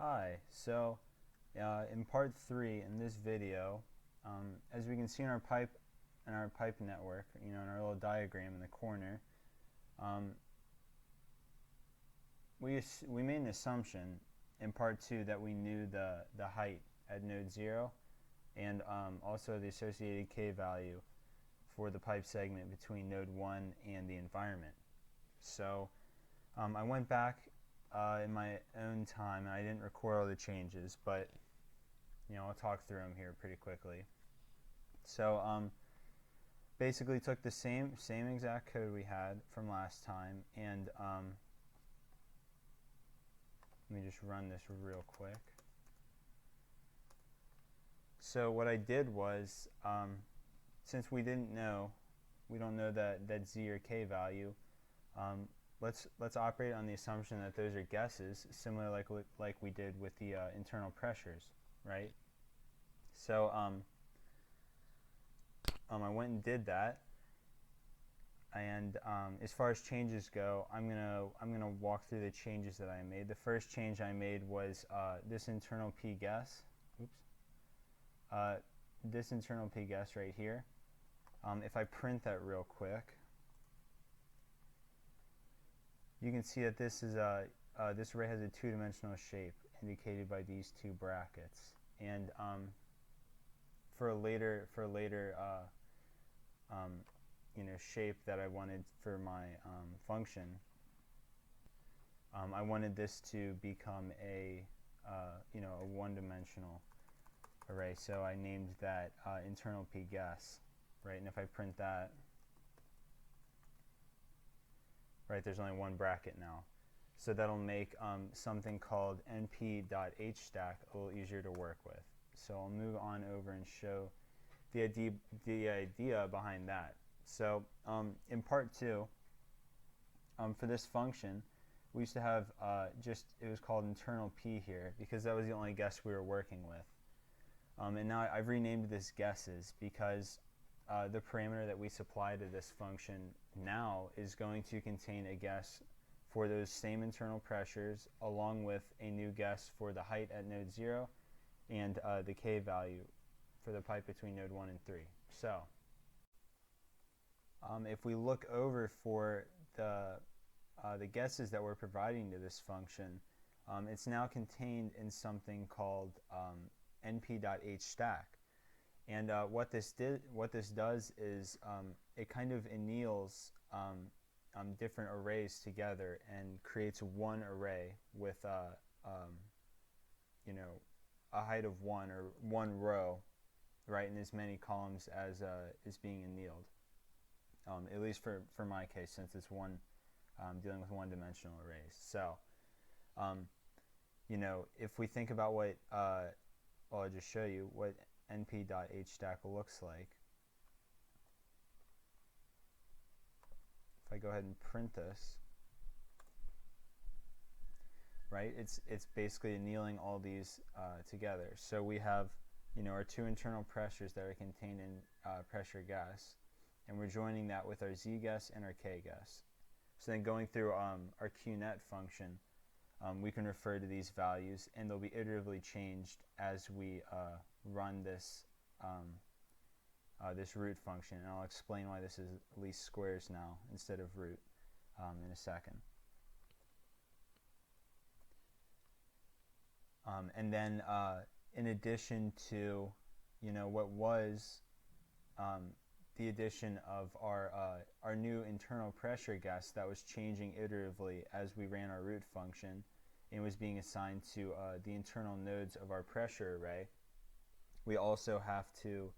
Hi, in part 3 in this video, as we can see in our pipe network, in our little diagram in the corner, um, we made an assumption in part 2 that we knew the height at node 0 and also the associated K value for the pipe segment between node 1 and the environment. So I went back in my own time, and I didn't record all the changes, but I'll talk through them here pretty quickly. So basically took the same exact code we had from last time, and let me just run this real quick. So what I did was, since we don't know that Z or K value, let's operate on the assumption that those are guesses, similar like we did with the internal pressures, right? So I went and did that, and as far as changes go, I'm gonna walk through the changes that I made. The first change I made was this internal P guess. This internal P guess right here. If I print that real quick, you can see that this array has a two-dimensional shape indicated by these two brackets. And for a later shape that I wanted for my function, I wanted this to become a one-dimensional array. So I named that internal P guess, right? And if I print that, right, there's only one bracket now. So that'll make something called np.hstack a little easier to work with. So I'll move on over and show the idea behind that. So in part 2, for this function, we used to have it was called internal P here because that was the only guess we were working with. And now I've renamed this guesses because the parameter that we supply to this function now is going to contain a guess for those same internal pressures, along with a new guess for the height at node 0 and the K value for the pipe between node 1 and 3. So if we look over for the guesses that we're providing to this function, it's now contained in something called np.hstack. And what this does is it kind of anneals different arrays together and creates one array with a height of 1 or one row, right, in as many columns as is being annealed. At least for my case, since it's dealing with one-dimensional arrays. So, if we think about what I'll just show you what np.hstack looks like. If I go ahead and print this, right, it's basically annealing all these together. So we have our two internal pressures that are contained in pressure guess, and we're joining that with our Z guess and our K guess. So then going through our QNet function, we can refer to these values, and they'll be iteratively changed as we run this this root function. And I'll explain why this is least squares now instead of root in a second. And then in addition to what was the addition of our new internal pressure guess that was changing iteratively as we ran our root function and was being assigned to the internal nodes of our pressure array, we also have to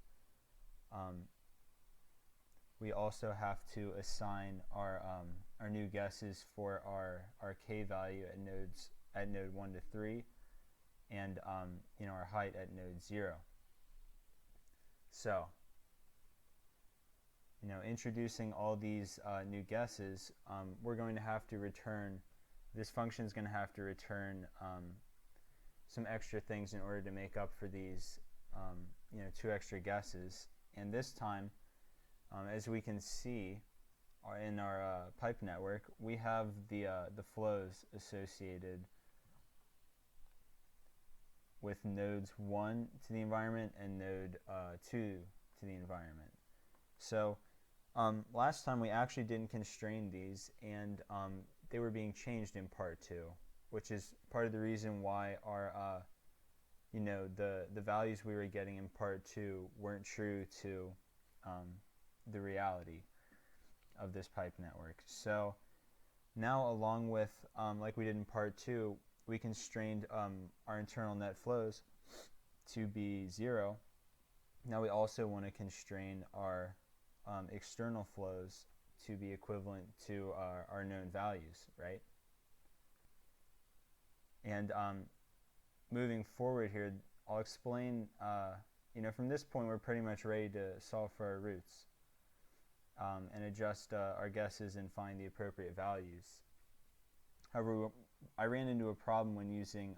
assign our new guesses for our K value at node 1 to 3 and our height at node 0. So introducing all these new guesses, we're going to have to return, this function is going to have to return some extra things in order to make up for these two extra guesses. And this time, as we can see in our pipe network, we have the flows associated with nodes 1 to the environment and node 2 to the environment. So last time we actually didn't constrain these, and they were being changed in part 2, which is part of the reason why our the values we were getting in part 2 weren't true to the reality of this pipe network. So now, along with like we did in part 2, we constrained our internal net flows to be 0. Now we also want to constrain our external flows to be equivalent to our known values, right? And moving forward here, I'll explain, from this point we're pretty much ready to solve for our roots and adjust our guesses and find the appropriate values. However, I ran into a problem when using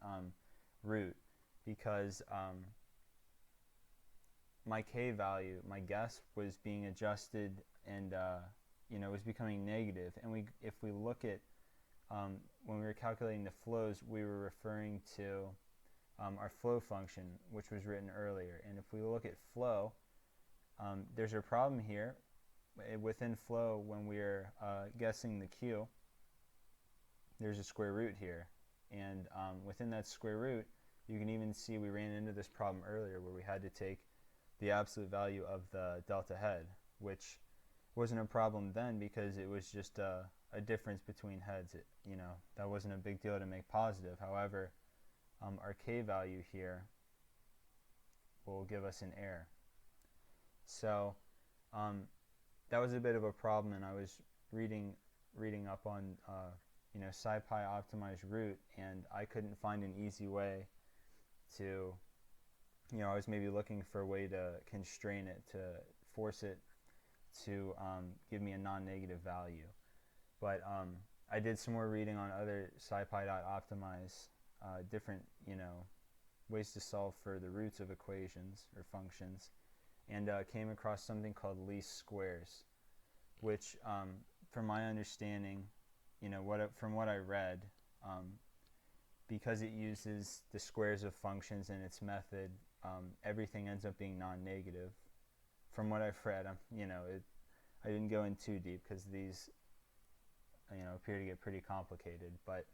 root because my k value, my guess, was being adjusted and was becoming negative. And if we look at when we were calculating the flows, we were referring to our flow function, which was written earlier. And if we look at flow, there's a problem here. Within flow, when we're guessing the q, there's a square root here. And within that square root, you can even see we ran into this problem earlier where we had to take the absolute value of the delta head, which wasn't a problem then because it was just a difference between heads. That wasn't a big deal to make positive. However, our k value here will give us an error. So that was a bit of a problem, and I was reading up on SciPy optimized root, and I couldn't find an easy way to, I was maybe looking for a way to constrain it, to force it to give me a non-negative value. But I did some more reading on other SciPy.optimize different ways to solve for the roots of equations or functions, and came across something called least squares, which from my understanding, from what I read, because it uses the squares of functions in its method, everything ends up being non-negative. From what I've read, I didn't go in too deep because these appear to get pretty complicated. But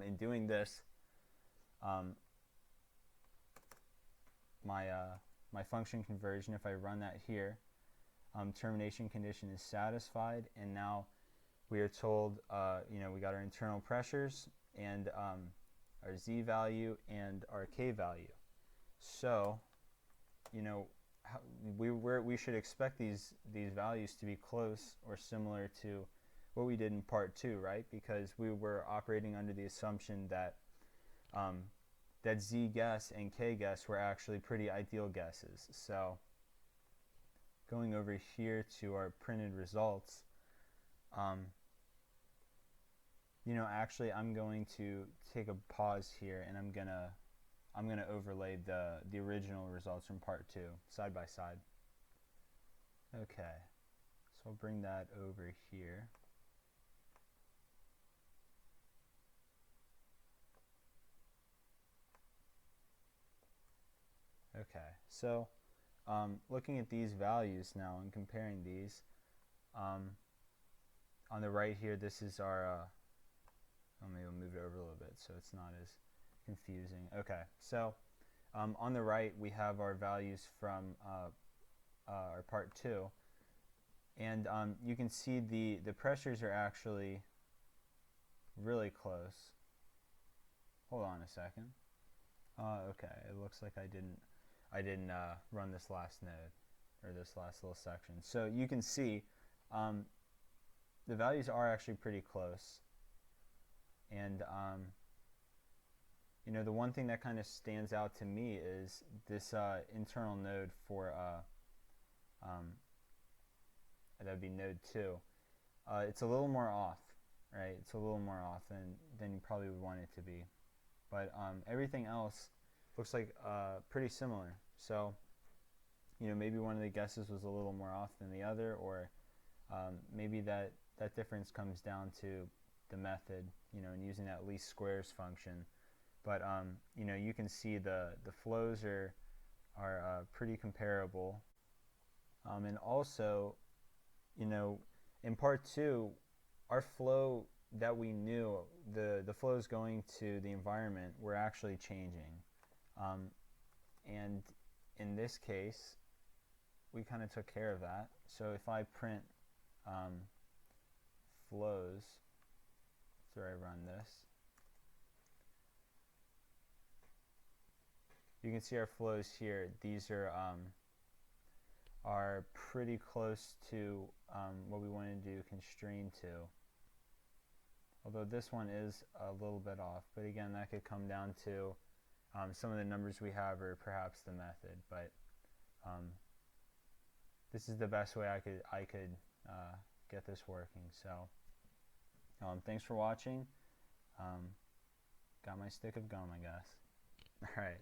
in doing this, my function conversion, if I run that here, termination condition is satisfied, and now we are told, we got our internal pressures and our z value and our k value. So, we should expect these values to be close or similar to what we did in part 2, right? Because we were operating under the assumption that that z guess and k guess were actually pretty ideal guesses. So, going over here to our printed results, actually I'm going to take a pause here, and I'm gonna overlay the original results from part 2 side by side. Okay, so I'll bring that over here. Okay, so looking at these values now and comparing these, on the right here, this is our, maybe we'll move it over a little bit so it's not as confusing. Okay, so on the right we have our values from our part 2, and you can see the pressures are actually really close. Hold on a second. Okay, it looks like I didn't run this last node, or this last little section. So you can see the values are actually pretty close, and the one thing that kind of stands out to me is this internal node for that would be node 2. It's a little more off, right? It's a little more off than you probably would want it to be, but everything else looks like pretty similar. So maybe one of the guesses was a little more off than the other, or maybe that difference comes down to the method, and using that least squares function. but you know, you can see the flows are pretty comparable. And also, you know, in part 2, our flow that we knew, the flows going to the environment, were actually changing. And in this case, we kind of took care of that. So if I print flows after I run this, you can see our flows here. These are pretty close to what we want to do constrain to. Although this one is a little bit off, but again, that could come down to some of the numbers we have, or perhaps the method. But this is the best way I could get this working. So thanks for watching. Got my stick of gum, I guess. All right.